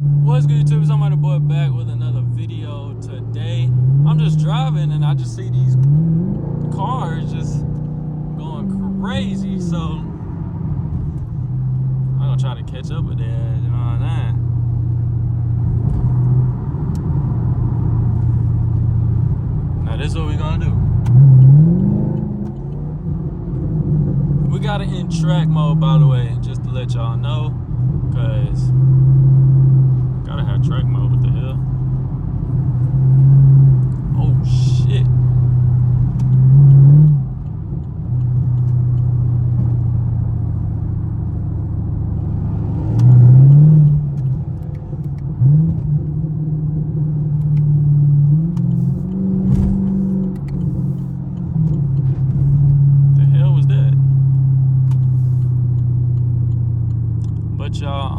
What's good, YouTube? Somebody boy back with another video today. I'm just driving and I just see these cars just going crazy, so I'm gonna try to catch up with that, you know what I'm saying? Now this is what we're gonna do. We got it in track mode, by the way, just to let y'all know, cause gotta have track mode. What the hell? Oh shit. The hell was that? But y'all,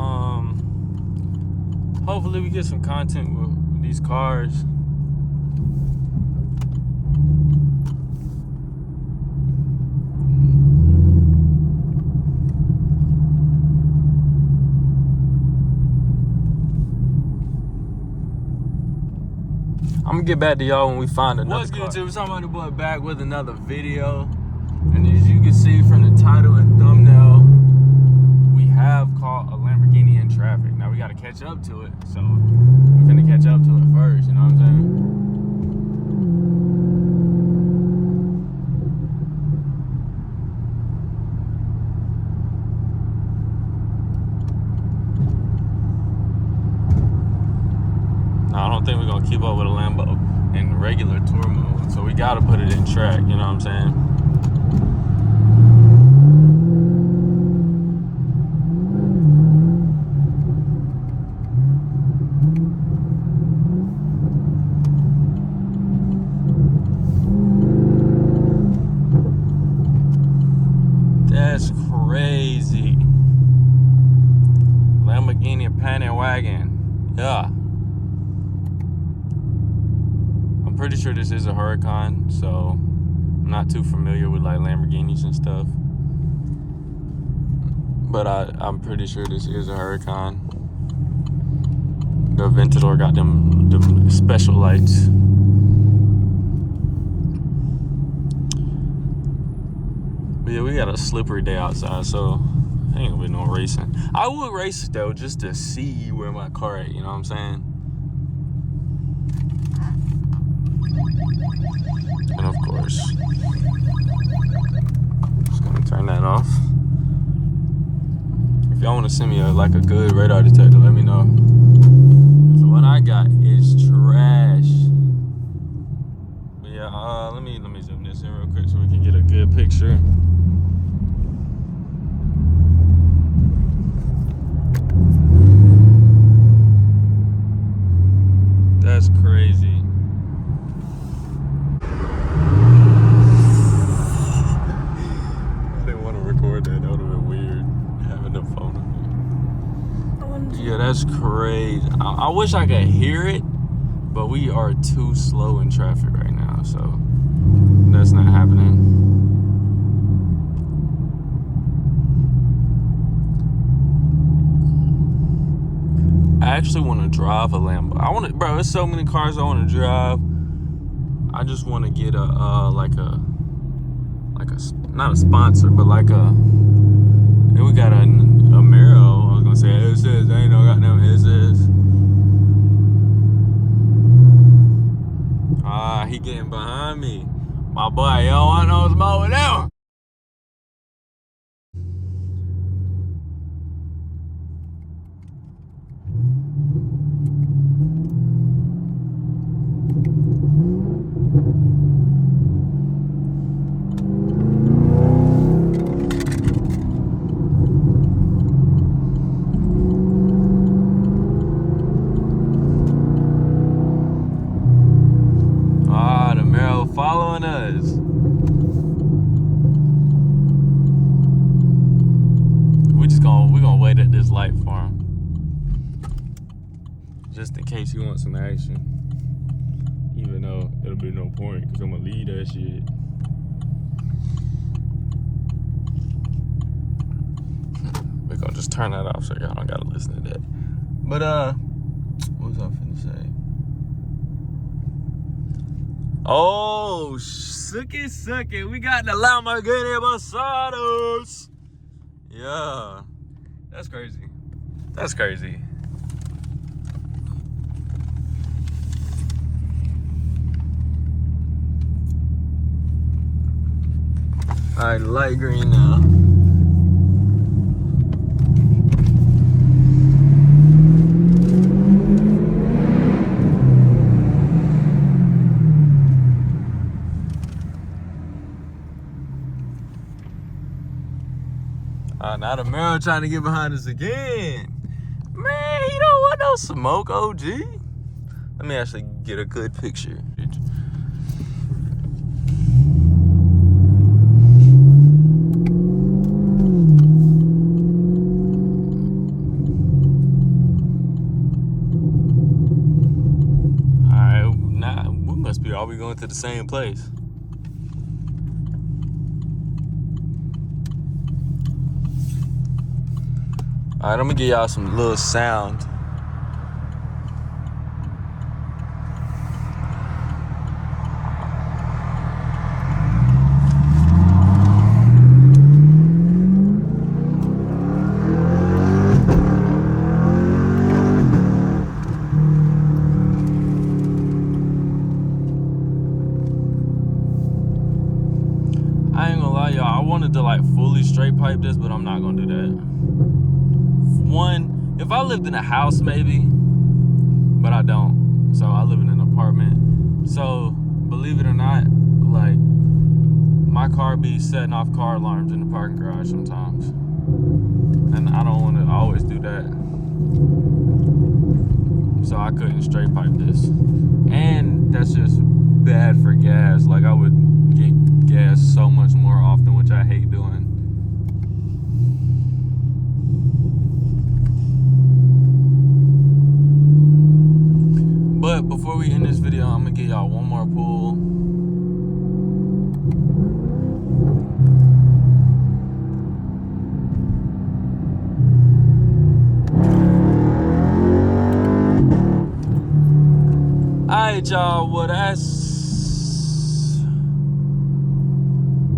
hopefully we get some content with these cars. I'm gonna get back to y'all when we find another car. What's good, YouTube? Somebody boy back with another video. And as you can see from the title and thumbnail, we have caught a Lamborghini in traffic. Now we gotta catch up to it, so we're gonna catch up to it first, you know what I'm saying? No, I don't think we're gonna keep up with a Lambo in regular tour mode, so we gotta put it in track, you know what I'm saying? That's crazy. Lamborghini Huracan. Yeah. I'm pretty sure this is a Huracan, so I'm not too familiar with like Lamborghinis and stuff. But I'm pretty sure this is a Huracan. The aventador got them special lights. But yeah, we got a slippery day outside, so ain't gonna be no racing. I would race though, just to see where my car at, you know what I'm saying? And of course, just gonna turn that off. If y'all wanna send me a good radar detector, let me know. The one I got is trash. But yeah, let me zoom this in real quick so we can get a good picture. That's crazy. I didn't want to record that. That would have been weird, having the phone on there. Yeah, that's crazy. I wish I could hear it, but we are too slow in traffic right now, so that's not happening. I actually want to drive a Lambo. Bro, there's so many cars I want to drive. I just want to get not a sponsor, but then we got a Camaro. I was gonna say it says, I ain't no goddamn it says. He getting behind me. My boy, you don't want no smoke with him. The Camaro following us. We're gonna wait at this light for him, just in case he wants some action. Even though it'll be no point, because I'm gonna leave that shit. We're gonna just turn that off so y'all don't gotta listen to that. But What was I finna say? Oh, suck it. We got the Lamborghini Huracan. Yeah. That's crazy. That's crazy. All right, light green now. Now the Camaro trying to get behind us again. Man, he don't want no smoke, OG. Let me actually get a good picture. Alright, nah, we must be all we going to the same place. All right, I'm gonna give y'all some little sound. I ain't gonna lie, y'all. I wanted to like fully straight pipe this, but I'm not gonna do that. One, if I lived in a house, maybe, but I don't. So I live in an apartment. So believe it or not, like my car be setting off car alarms in the parking garage sometimes, and I don't want to always do that. So I couldn't straight pipe this, and that's just bad for gas. Like I would get gas so much more often, which I hate doing. But before we end this video, I'm gonna give y'all one more pull. Alright, y'all, well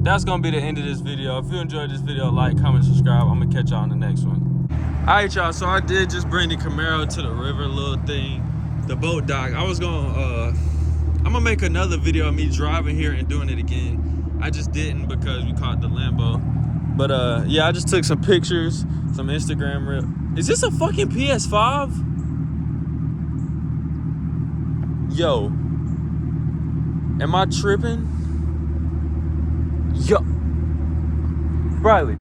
that's gonna be the end of this video. If you enjoyed this video, like, comment, subscribe. I'm gonna catch y'all on the next one. Alright, y'all, so I did just bring the Camaro to the river little thing. The boat dock. I was gonna I'm gonna make another video of me driving here and doing it again. I just didn't because we caught the Lambo. But yeah, I just took some pictures, some Instagram reel. Is this a fucking PS5? Yo, am I tripping? Yo, Briley.